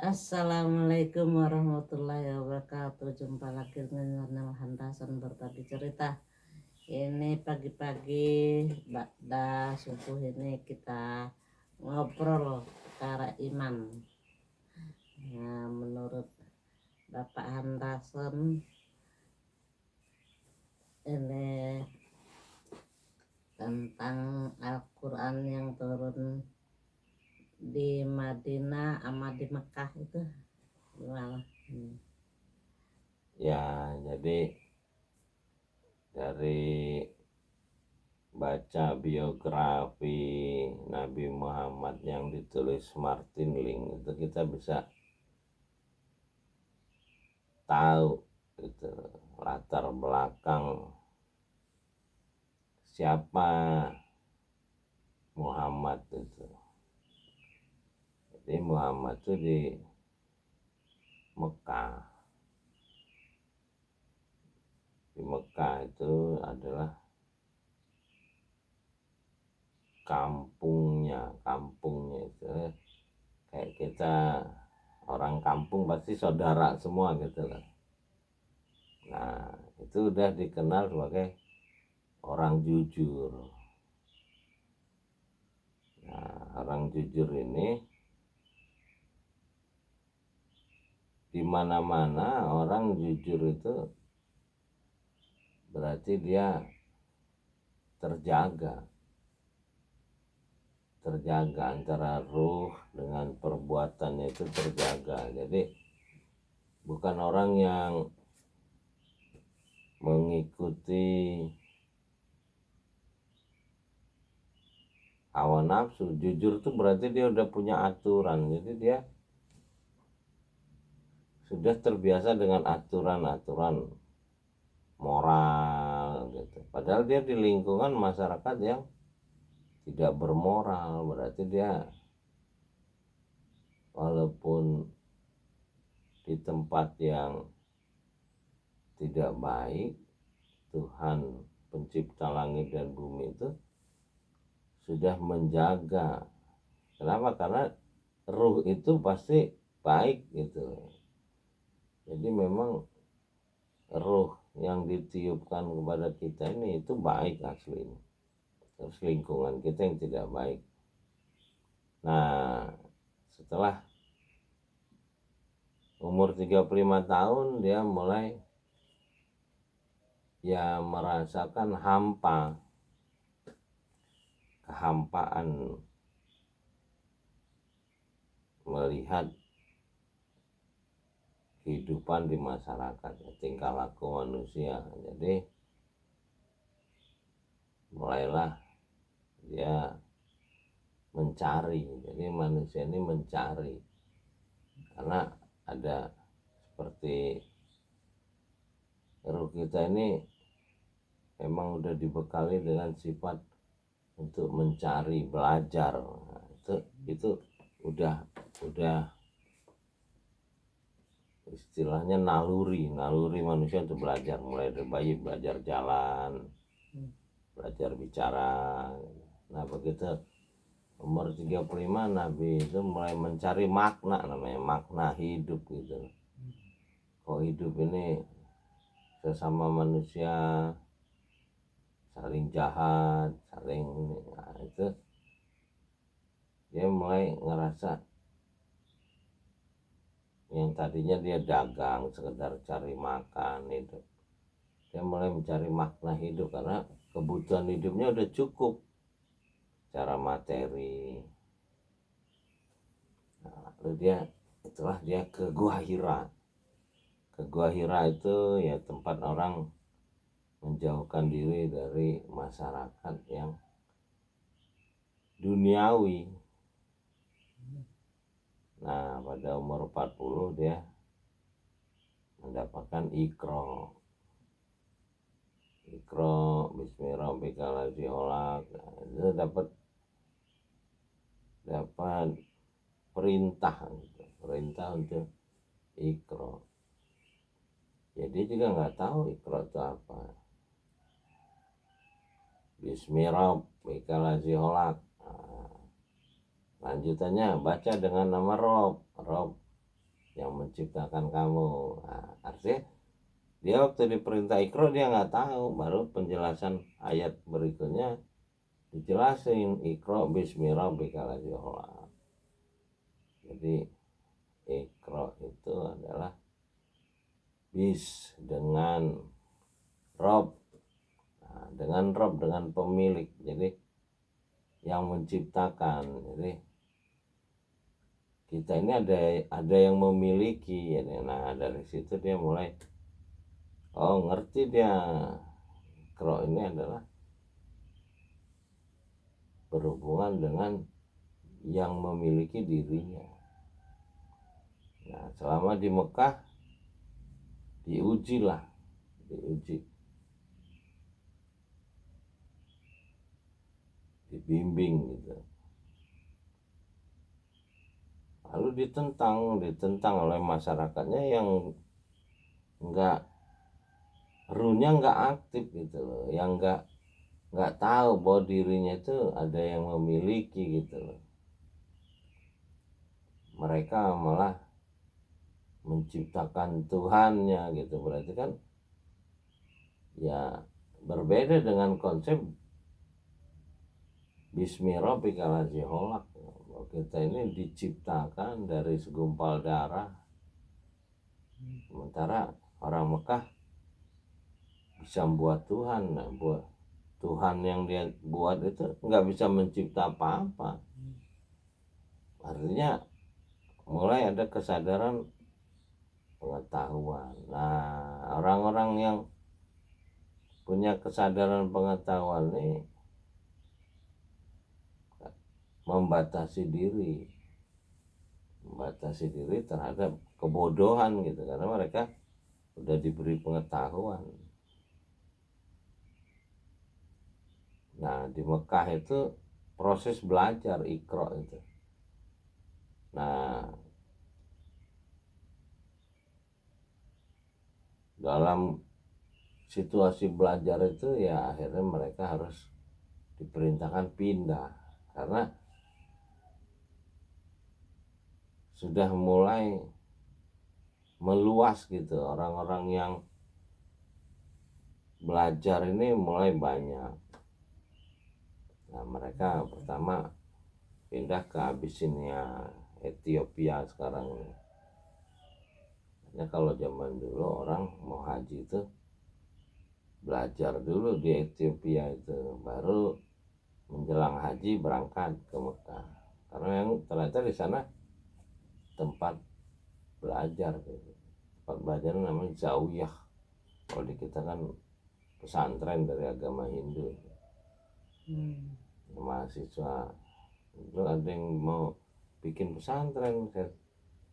Assalamualaikum warahmatullahi wabarakatuh. Jumpa lagi dengan Nel Handasan berbagi cerita. Ini pagi-pagi Ba'da subuh ini kita ngobrol perkara iman. Nah, menurut Bapak Handasan ini tentang Al-Quran yang turun di Madinah sama di Mekah itu gimana? Ya, jadi dari baca biografi Nabi Muhammad yang ditulis Martin Link itu kita bisa tahu gitu latar belakang siapa Muhammad itu. Jadi Muhammad itu di Mekah. Di Mekah itu adalah kampungnya itu kayak kita orang kampung pasti saudara semua gitu loh. Nah, itu udah dikenal sebagai orang jujur. Nah, orang jujur ini di mana-mana orang jujur itu berarti dia terjaga antara ruh dengan perbuatannya itu terjaga. Jadi bukan orang yang mengikuti hawa nafsu. Jujur itu berarti dia udah punya aturan. Jadi dia sudah terbiasa dengan aturan-aturan moral gitu. Padahal dia di lingkungan masyarakat yang tidak bermoral, berarti dia walaupun di tempat yang tidak baik, Tuhan pencipta langit dan bumi itu sudah menjaga. Kenapa? Karena ruh itu pasti baik gitu. Jadi memang ruh yang ditiupkan kepada kita ini itu baik aslinya. Terus lingkungan kita yang tidak baik. Nah, setelah umur 35 tahun dia mulai ya merasakan kehampaan melihat kehidupan di masyarakat, tingkah laku manusia. Jadi mulailah dia mencari. Jadi manusia ini mencari karena ada seperti ruh kita ini memang udah dibekali dengan sifat untuk mencari, belajar. Nah, itu udah istilahnya naluri manusia untuk belajar, mulai dari bayi belajar jalan, belajar bicara. Nah, begitu umur 35 Nabi itu mulai mencari makna, namanya makna hidup gitu. Kok hidup ini sesama manusia saling jahat, saling nah, itu dia mulai ngerasa yang tadinya dia dagang sekedar cari makan itu, dia mulai mencari makna hidup karena kebutuhan hidupnya udah cukup secara materi. Nah, lalu dia ke Gua Hira. Ke Gua Hira itu ya tempat orang menjauhkan diri dari masyarakat yang duniawi. Nah, pada umur 40 dia mendapatkan Iqra, Bismillahirrahmanirrahim. Nah, itu dapat perintah untuk Iqra. Jadi juga nggak tahu Iqra itu apa. Bismillahirrahmanirrahim. Nah, lanjutannya baca dengan nama Rob. yang menciptakan kamu. Nah, artinya dia waktu diperintah Iqra dia nggak tahu, baru penjelasan ayat berikutnya dijelasin Iqra bismi rabbikal ladzi khalaq. Jadi Iqra itu adalah bis dengan Rob, nah, dengan Rob, dengan pemilik, jadi yang menciptakan. Jadi kita ini ada yang memiliki ya. Nah dari situ dia mulai ngerti dia Iqra ini adalah berhubungan dengan yang memiliki dirinya. Nah selama di Mekah diuji, dibimbing gitu, lalu ditentang oleh masyarakatnya yang nggak ruhnya nggak aktif gitu loh, yang nggak tahu bahwa dirinya itu ada yang memiliki gitu loh. Mereka malah menciptakan Tuhannya gitu, berarti kan ya berbeda dengan konsep bismi rabbikal ladzi khalaq. Kita ini diciptakan dari segumpal darah, sementara orang Mekah bisa membuat Tuhan. Nah, buat Tuhan yang dia buat itu nggak bisa mencipta apa-apa. Artinya mulai ada kesadaran pengetahuan. Nah orang-orang yang punya kesadaran pengetahuan ini membatasi diri terhadap kebodohan gitu, karena mereka udah diberi pengetahuan. Nah di Mekah itu proses belajar Iqra itu. Nah dalam situasi belajar itu ya akhirnya mereka harus diperintahkan pindah, karena sudah mulai meluas gitu, orang-orang yang belajar ini mulai banyak. Nah mereka pertama pindah ke Abyssinia, Ethiopia sekarang ini. Nah, kalau zaman dulu orang mau haji itu belajar dulu di Ethiopia itu, baru menjelang haji berangkat ke Mekah, karena yang ternyata di sana tempat belajar gitu. Tempat belajar namanya Zawiyah, kalau di kita kan pesantren dari agama Hindu. Mahasiswa itu ada yang mau bikin pesantren, saya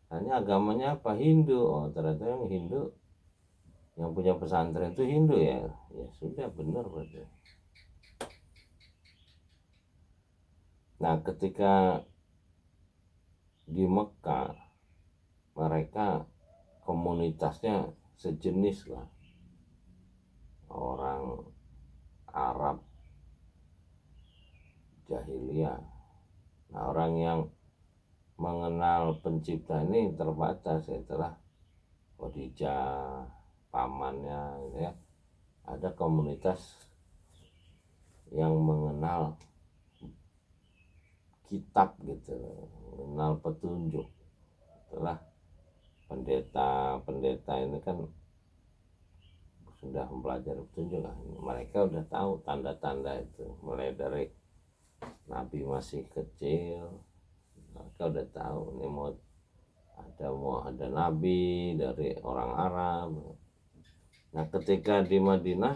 tanya agamanya apa, Hindu. Oh ternyata yang Hindu yang punya pesantren itu Hindu ya. Ya sudah, benar berarti. Nah ketika di Mekah mereka komunitasnya sejenis lah, orang Arab jahiliyah. Nah orang yang mengenal pencipta ini terbatas, setelah Khadijah pamannya gitu ya. Ada komunitas yang mengenal kitab gitu, mengenal petunjuk. Setelah pendeta ini kan sudah mempelajari petunjuk kan, mereka udah tahu tanda-tanda itu, mulai dari Nabi masih kecil mereka udah tahu ini mau ada Nabi dari orang Arab. Nah ketika di Madinah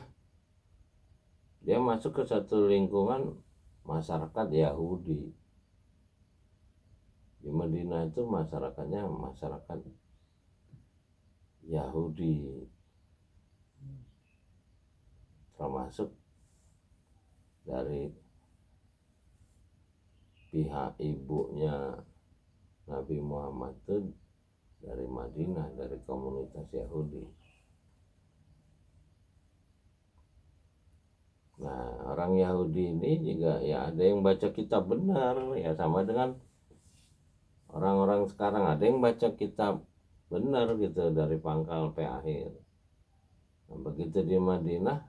dia masuk ke satu lingkungan masyarakat Yahudi. Di Madinah itu masyarakatnya masyarakat Yahudi, termasuk dari pihak ibunya Nabi Muhammad itu dari Madinah, dari komunitas Yahudi. Nah orang Yahudi ini juga ya ada yang baca kitab benar, ya sama dengan orang-orang sekarang, ada yang baca kitab benar gitu dari pangkal sampai akhir. Nah, begitu di Madinah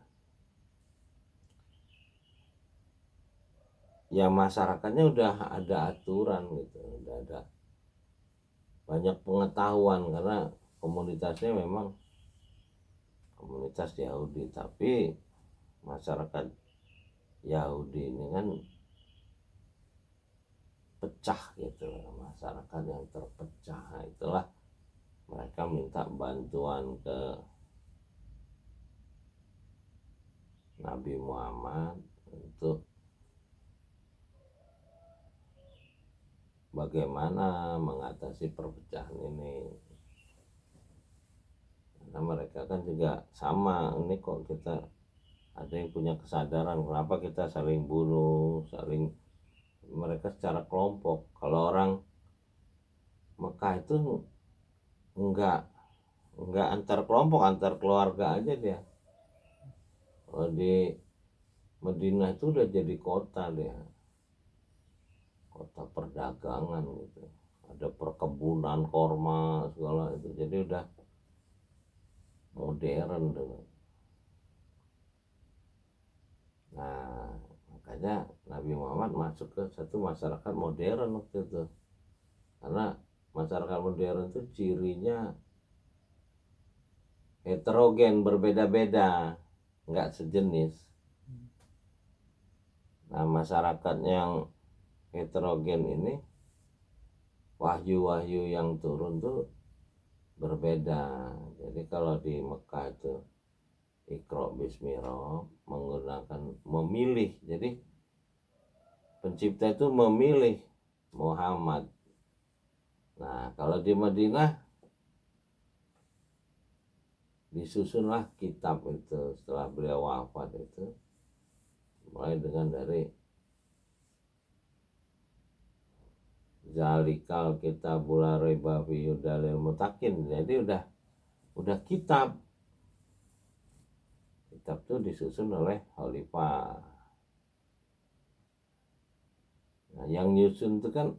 ya masyarakatnya udah ada aturan gitu, udah ada banyak pengetahuan karena komunitasnya memang komunitas Yahudi, tapi masyarakat Yahudi ini kan pecah gitu, masyarakat yang terpecah. Nah, itulah mereka minta bantuan ke Nabi Muhammad untuk bagaimana mengatasi perpecahan ini. Karena mereka kan juga sama, ini kok kita ada yang punya kesadaran kenapa kita saling bunuh, saling mereka secara kelompok. Kalau orang Mekah itu enggak antar kelompok, antar keluarga aja dia. Kalau di Madinah itu udah jadi kota dia, kota perdagangan gitu, ada perkebunan korma segala itu, jadi udah modern tuh. Nah, makanya Nabi Muhammad masuk ke satu masyarakat modern waktu itu, karena masyarakat modern itu cirinya heterogen, berbeda-beda, nggak sejenis. Nah, masyarakat yang heterogen ini wahyu-wahyu yang turun tuh berbeda. Jadi kalau di Mekah itu Iqra bismi rabbik menggunakan memilih. Jadi pencipta itu memilih Muhammad. Nah, kalau di Madinah disusunlah kitab itu setelah beliau wafat itu, mulai dengan dari Zalikal kitabul la raiba fihi hudalil muttaqin. Jadi udah kitab itu disusun oleh khalifah. Nah, yang nyusun itu kan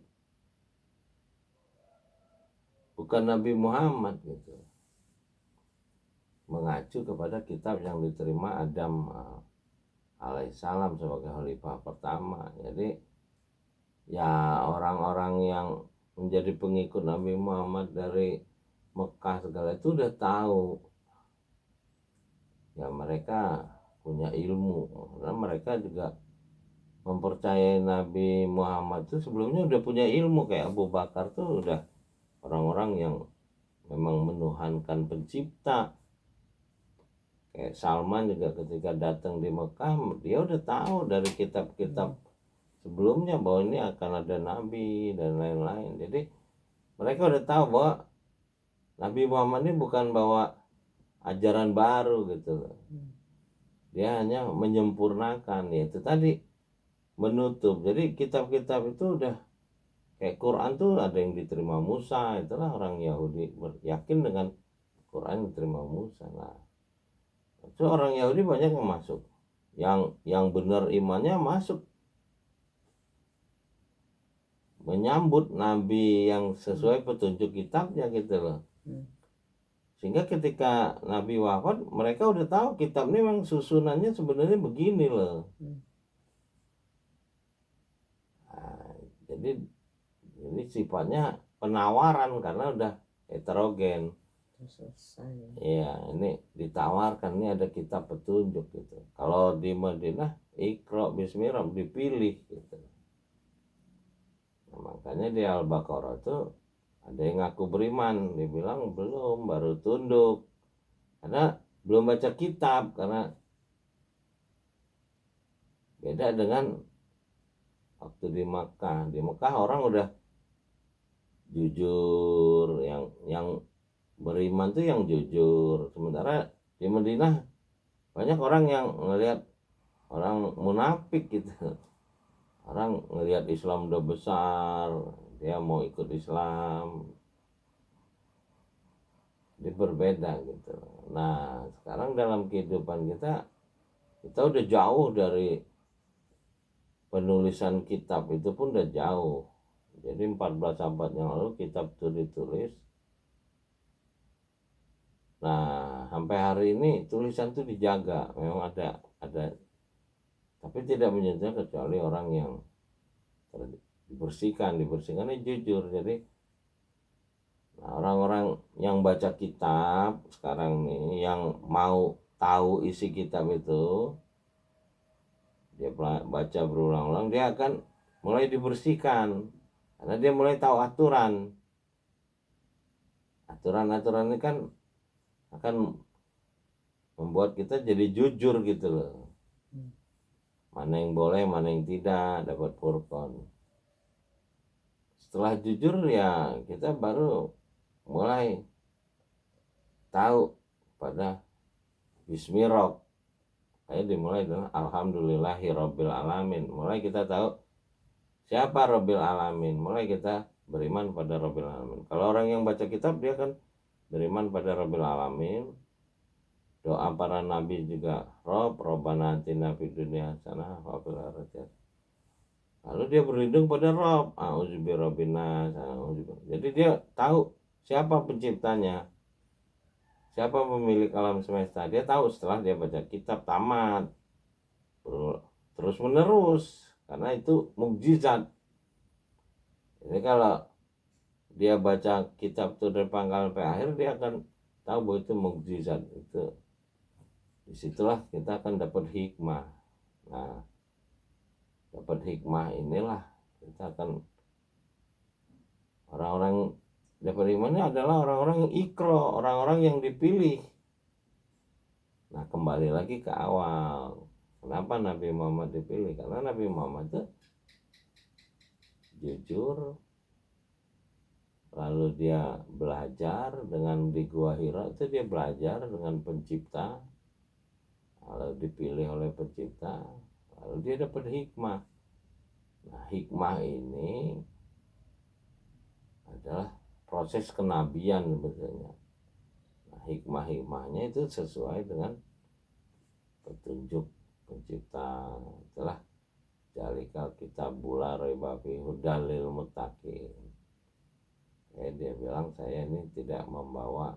bukan Nabi Muhammad gitu, mengacu kepada kitab yang diterima Adam alaihissalam sebagai khalifah pertama. Jadi ya orang-orang yang menjadi pengikut Nabi Muhammad dari Mekah segala itu udah tahu ya, mereka punya ilmu karena mereka juga mempercayai Nabi Muhammad itu sebelumnya udah punya ilmu. Kayak Abu Bakar tuh udah orang-orang yang memang menuhankan pencipta. Kayak Salman juga ketika datang di Mekah dia udah tahu dari kitab-kitab sebelumnya bahwa ini akan ada nabi dan lain-lain. Jadi mereka udah tahu bahwa Nabi Muhammad ini bukan bawa ajaran baru gitu loh. Dia hanya menyempurnakan, yaitu tadi menutup. Jadi kitab-kitab itu udah kayak Quran tuh ada yang diterima Musa, itulah orang Yahudi yakin dengan Quran diterima Musa. Nah, itu orang Yahudi banyak yang masuk, yang benar imannya masuk menyambut Nabi yang sesuai petunjuk kitabnya gitu loh. Sehingga ketika Nabi wafat mereka udah tahu kitab ini memang susunannya sebenarnya begini loh. Nah, jadi ini sifatnya penawaran karena udah heterogen. Selesai. Iya, ini ditawarkan, ini ada kitab petunjuk gitu. Kalau di Madinah Iqra bismi rabbik dipilih gitu. Nah, makanya di Al-Baqarah itu ada yang ngaku beriman, dibilang belum, baru tunduk karena belum baca kitab. Karena beda dengan waktu di Mekah orang udah jujur, yang beriman tuh yang jujur. Sementara di Madinah banyak orang yang ngelihat orang munafik gitu, orang ngelihat Islam udah besar dia mau ikut Islam, dia berbeda gitu. Nah, sekarang dalam kehidupan kita udah jauh dari penulisan kitab, itu pun udah jauh. Jadi 14 abad yang lalu kitab itu ditulis Nah, sampai hari ini tulisan itu dijaga, memang ada, tapi tidak menyentuh kecuali orang yang dibersihkan ini jujur. Jadi nah, orang-orang yang baca kitab sekarang nih, yang mau tahu isi kitab itu, dia baca berulang-ulang, dia akan mulai dibersihkan karena dia mulai tahu aturan ini kan akan membuat kita jadi jujur gitu loh, mana yang boleh mana yang tidak, dapat furqan. Setelah jujur ya kita baru mulai tahu pada Bismillah. Kayak dimulai dengan Alhamdulillahirabbil alamin. Mulai kita tahu siapa Rabbil alamin. Mulai kita beriman pada Rabbil alamin. Kalau orang yang baca kitab dia kan beriman pada Rabbil alamin. Doa para nabi juga, Rabbana atina fid dunya hasanah wa fil akhirati hasanah. Lalu dia berlindung pada Rabb, a'udzubirabbin nas. Jadi dia tahu siapa penciptanya, siapa pemilik alam semesta. Dia tahu setelah dia baca kitab tamat, terus menerus, karena itu mukjizat. Jadi kalau dia baca kitab itu dari pangkal sampai akhir, dia akan tahu bahwa itu mukjizat. Itu disitulah kita akan dapat hikmah. Nah, dapat hikmah inilah kita akan, orang-orang dapat hikmahnya adalah orang-orang yang ikro, orang-orang yang dipilih. Nah, kembali lagi ke awal, kenapa Nabi Muhammad dipilih? Karena Nabi Muhammad itu jujur, lalu dia belajar dengan di Gua Hira itu, dia belajar dengan pencipta, lalu dipilih oleh pencipta, lalu dia dapat hikmah. Nah, hikmah ini adalah proses kenabian sebetulnya. Nah, hikmah-hikmahnya itu sesuai dengan petunjuk pencipta. Itulah jalikal kitabul la raiba fihi hudal lil muttaqin. Dia bilang, saya ini tidak membawa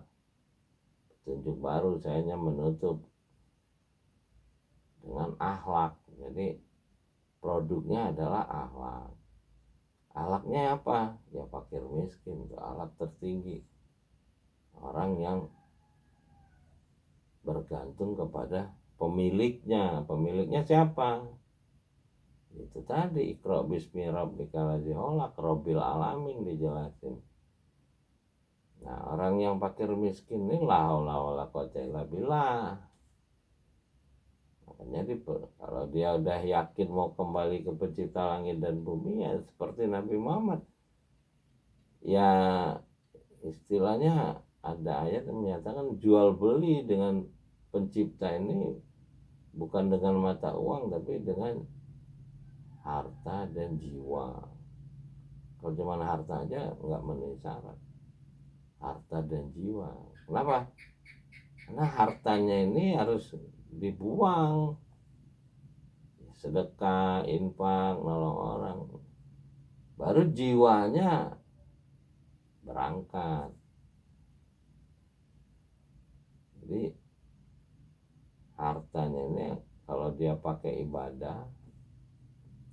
petunjuk baru, saya hanya menutup dengan akhlak. Jadi produknya adalah akhlak. Akhlaknya apa? Ya fakir miskin, itu akhlak tertinggi. Orang yang bergantung kepada pemiliknya. Pemiliknya siapa? Itu tadi, Iqra bismi rabbikal ladzi khalaq, Rabbil alamin, dijelasin. Nah, orang yang fakir miskin ini la haula wala quwata illa billah. Makanya kalau dia udah yakin mau kembali ke pencipta langit dan bumi, ya seperti Nabi Muhammad. Ya istilahnya ada ayat yang menyatakan jual beli dengan pencipta ini bukan dengan mata uang, tapi dengan harta dan jiwa. Kalau cuma harta aja nggak memenuhi syarat, harta dan jiwa. Kenapa? Karena hartanya ini harus dibuang, sedekah, infak, nolong orang, baru jiwanya berangkat. Jadi hartanya ini kalau dia pakai ibadah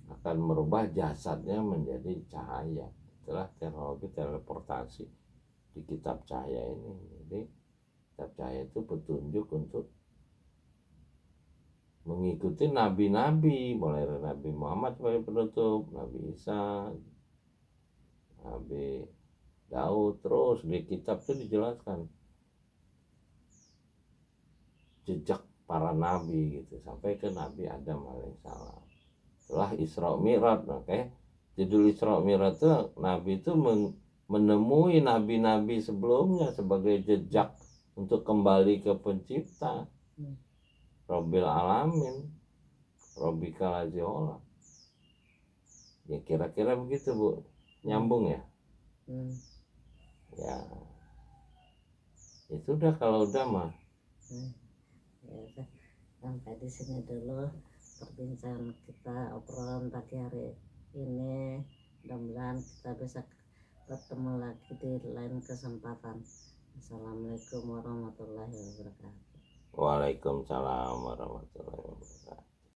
akan merubah jasadnya menjadi cahaya. Itulah teknologi teleportasi di kitab cahaya ini. Jadi kitab cahaya itu petunjuk untuk mengikuti nabi-nabi, mulai dari Nabi Muhammad sebagai penutup, Nabi Isa, Nabi Daud. Terus di kitab itu dijelaskan jejak para nabi gitu sampai ke Nabi Adam alaihissalam. Setelah Isra Mi'raj, judul Isra Mi'raj itu Nabi itu menemui nabi-nabi sebelumnya sebagai jejak untuk kembali ke pencipta Rabbil alamin, Rabbikal ladzi khalaq. Ya kira-kira begitu, Bu. Nyambung ya? Ya. Itu udah, kalau udah mah. Ya udah, sampai di sini dulu perbincangan kita, obrolan pagi hari ini. Mudah-mudahan kita bisa bertemu lagi di lain kesempatan. Assalamualaikum warahmatullahi wabarakatuh. Waalaikumsalam warahmatullahi wabarakatuh.